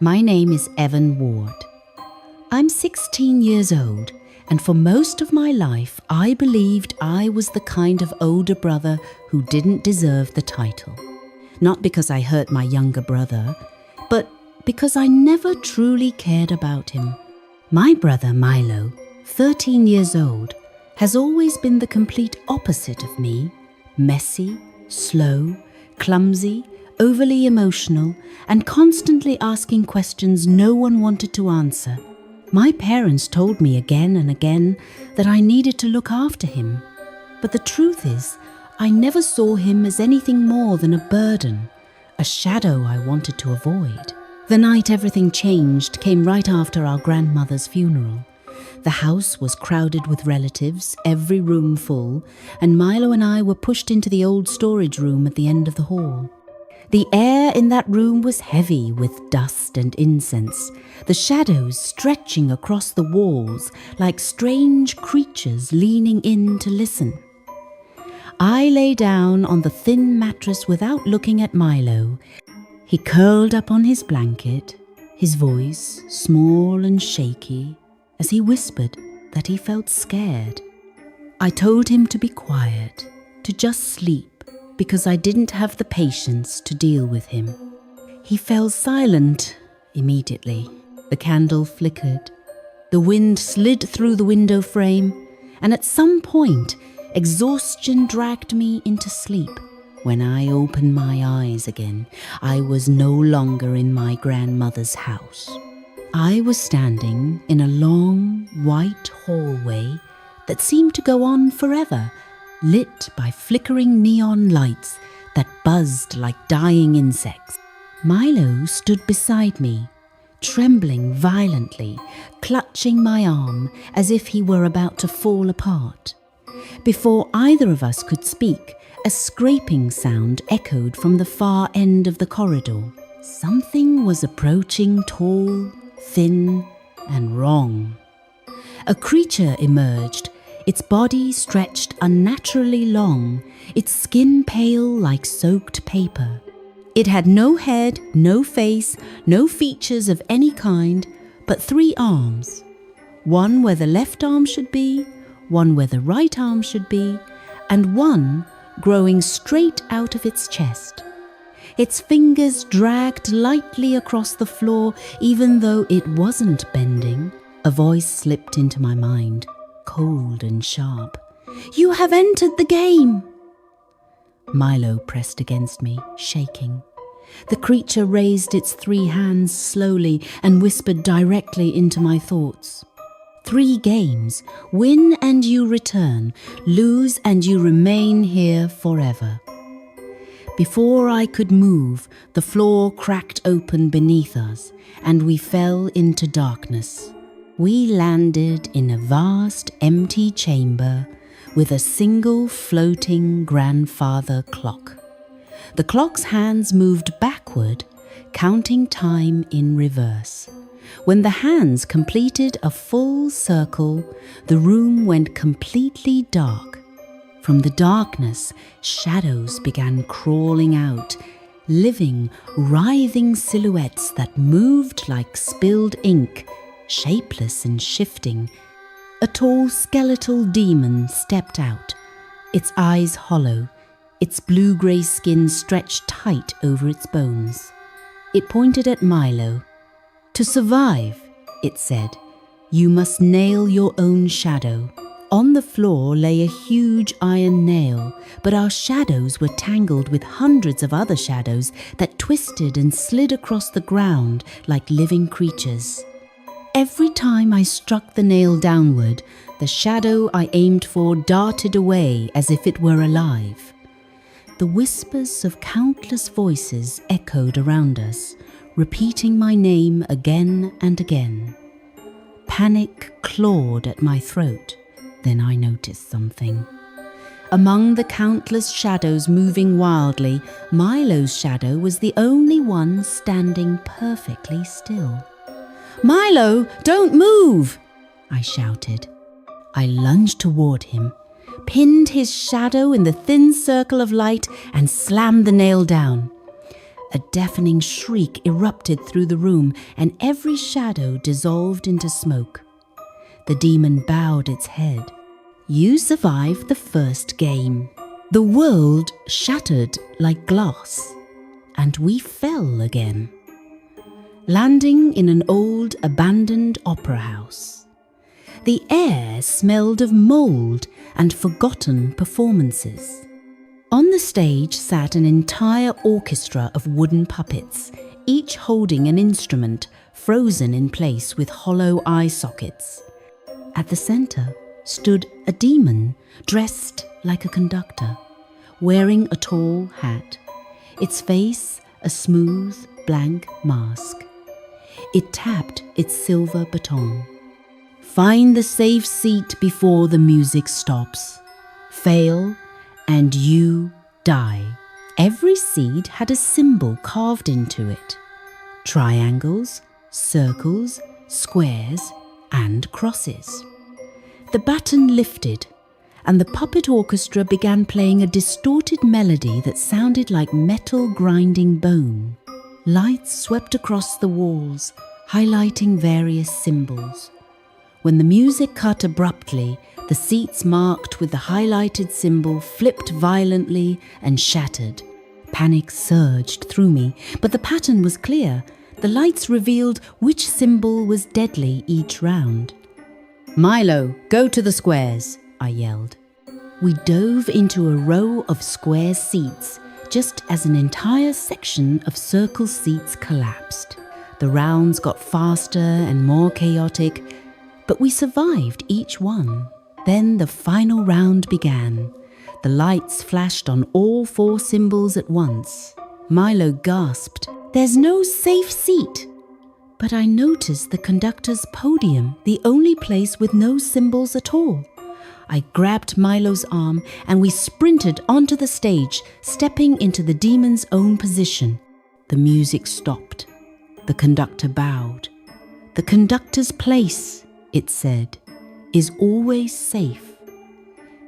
My name is Evan Ward. I'm 16 years old, and for most of my life, I believed I was the kind of older brother who didn't deserve the title. Not because I hurt my younger brother, but because I never truly cared about him. My brother Milo, 13 years old, has always been the complete opposite of me. Messy, slow, clumsy, overly emotional, and constantly asking questions no one wanted to answer. My parents told me again and again that I needed to look after him. But the truth is, I never saw him as anything more than a burden, a shadow I wanted to avoid. The night everything changed came right after our grandmother's funeral. The house was crowded with relatives, every room full, and Milo and I were pushed into the old storage room at the end of the hall. The air in that room was heavy with dust and incense, the shadows stretching across the walls like strange creatures leaning in to listen. I lay down on the thin mattress without looking at Milo. He curled up on his blanket, his voice small and shaky, as he whispered that he felt scared. I told him to be quiet, to just sleep, because I didn't have the patience to deal with him. He fell silent immediately. The candle flickered. The wind slid through the window frame, and at some point, exhaustion dragged me into sleep. When I opened my eyes again, I was no longer in my grandmother's house. I was standing in a long, white hallway that seemed to go on forever, lit by flickering neon lights that buzzed like dying insects. Milo stood beside me, trembling violently, clutching my arm as if he were about to fall apart. Before either of us could speak, a scraping sound echoed from the far end of the corridor. Something was approaching, tall, thin, and wrong. A creature emerged, its body stretched unnaturally long, its skin pale like soaked paper. It had no head, no face, no features of any kind, but 3 arms. One where the left arm should be, one where the right arm should be, and one growing straight out of its chest. Its fingers dragged lightly across the floor, even though it wasn't bending. A voice slipped into my mind, cold and sharp. "You have entered the game!" Milo pressed against me, shaking. The creature raised its 3 hands slowly and whispered directly into my thoughts. 3 games. Win and you return. Lose and you remain here forever. Before I could move, the floor cracked open beneath us, and we fell into darkness. We landed in a vast, empty chamber with a single floating grandfather clock. The clock's hands moved backward, counting time in reverse. When the hands completed a full circle, the room went completely dark. From the darkness, shadows began crawling out, living, writhing silhouettes that moved like spilled ink, shapeless and shifting. A tall skeletal demon stepped out, its eyes hollow, its blue-grey skin stretched tight over its bones. It pointed at Milo. "To survive," it said, "you must nail your own shadow." On the floor lay a huge iron nail, but our shadows were tangled with hundreds of other shadows that twisted and slid across the ground like living creatures. Every time I struck the nail downward, the shadow I aimed for darted away as if it were alive. The whispers of countless voices echoed around us, repeating my name again and again. Panic clawed at my throat. Then I noticed something. Among the countless shadows moving wildly, Milo's shadow was the only one standing perfectly still. "Milo, don't move!" I shouted. I lunged toward him, pinned his shadow in the thin circle of light, and slammed the nail down. A deafening shriek erupted through the room, and every shadow dissolved into smoke. The demon bowed its head. You survived the first game. The world shattered like glass, and we fell again, landing in an old abandoned opera house. The air smelled of mold and forgotten performances. On the stage sat an entire orchestra of wooden puppets, each holding an instrument frozen in place with hollow eye sockets. At the center stood a demon dressed like a conductor, wearing a tall hat, its face a smooth, blank mask. It tapped its silver baton. Find the safe seat before the music stops. Fail, and you die. Every seed had a symbol carved into it. Triangles, circles, squares, and crosses. The baton lifted, and the puppet orchestra began playing a distorted melody that sounded like metal grinding bone. Lights swept across the walls, highlighting various symbols. When the music cut abruptly, the seats marked with the highlighted symbol flipped violently and shattered. Panic surged through me, but the pattern was clear. The lights revealed which symbol was deadly each round. "Milo, go to the squares," I yelled. We dove into a row of square seats, just as an entire section of circle seats collapsed. The rounds got faster and more chaotic, but we survived each one. Then the final round began. The lights flashed on all 4 symbols at once. Milo gasped, "There's no safe seat!" But I noticed the conductor's podium, the only place with no symbols at all. I grabbed Milo's arm and we sprinted onto the stage, stepping into the demon's own position. The music stopped. The conductor bowed. "The conductor's place," it said, "is always safe."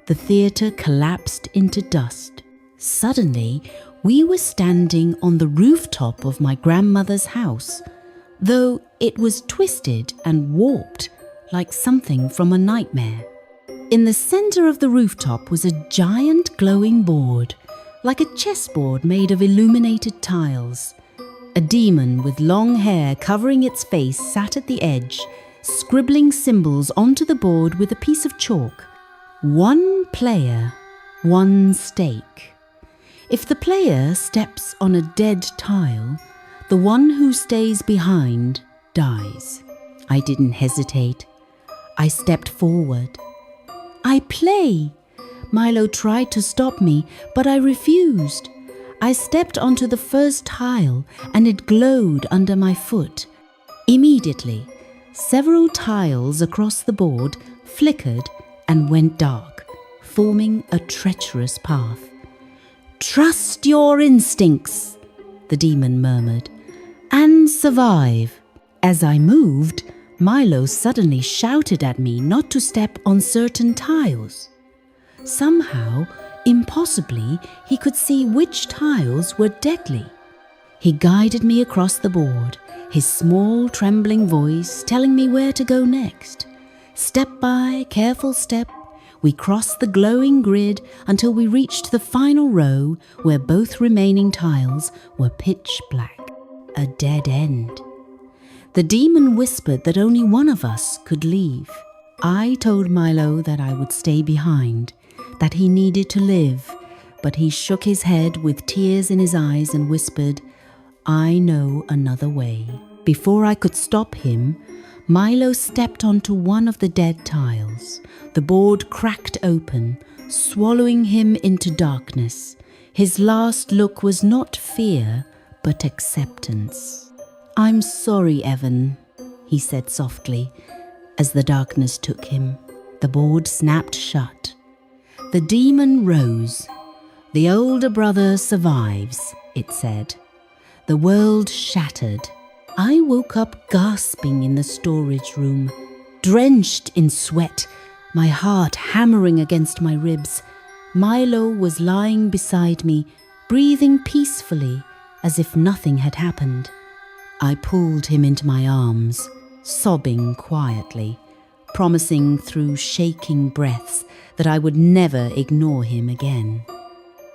The theatre collapsed into dust. Suddenly, we were standing on the rooftop of my grandmother's house, though it was twisted and warped like something from a nightmare. In the center of the rooftop was a giant glowing board, like a chessboard made of illuminated tiles. A demon with long hair covering its face sat at the edge, scribbling symbols onto the board with a piece of chalk. 1 player, 1 stake. If the player steps on a dead tile, the one who stays behind dies. I didn't hesitate. I stepped forward. "I play!" Milo tried to stop me, but I refused. I stepped onto the first tile and it glowed under my foot. Immediately, several tiles across the board flickered and went dark, forming a treacherous path. "Trust your instincts," the demon murmured, "and survive." As I moved, Milo suddenly shouted at me not to step on certain tiles. Somehow, impossibly, he could see which tiles were deadly. He guided me across the board, his small, trembling voice telling me where to go next. Step by careful step, we crossed the glowing grid until we reached the final row where both remaining tiles were pitch black. A dead end. The demon whispered that only one of us could leave. I told Milo that I would stay behind, that he needed to live, but he shook his head with tears in his eyes and whispered, "I know another way." Before I could stop him, Milo stepped onto one of the dead tiles. The board cracked open, swallowing him into darkness. His last look was not fear, but acceptance. "I'm sorry, Evan," he said softly, as the darkness took him. The board snapped shut. The demon rose. "The older brother survives," it said. The world shattered. I woke up gasping in the storage room, drenched in sweat, my heart hammering against my ribs. Milo was lying beside me, breathing peacefully, as if nothing had happened. I pulled him into my arms, sobbing quietly, promising through shaking breaths that I would never ignore him again.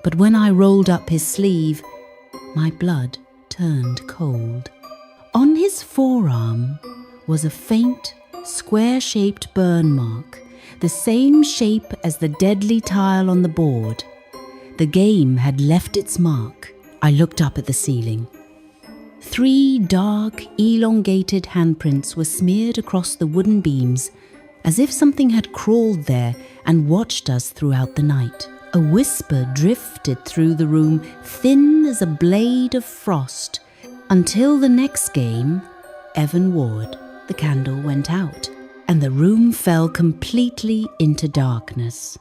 But when I rolled up his sleeve, my blood turned cold. On his forearm was a faint, square-shaped burn mark, the same shape as the deadly tile on the board. The game had left its mark. I looked up at the ceiling. 3 dark, elongated handprints were smeared across the wooden beams, as if something had crawled there and watched us throughout the night. A whisper drifted through the room, thin as a blade of frost, until the next game, Evan Ward. The candle went out, and the room fell completely into darkness.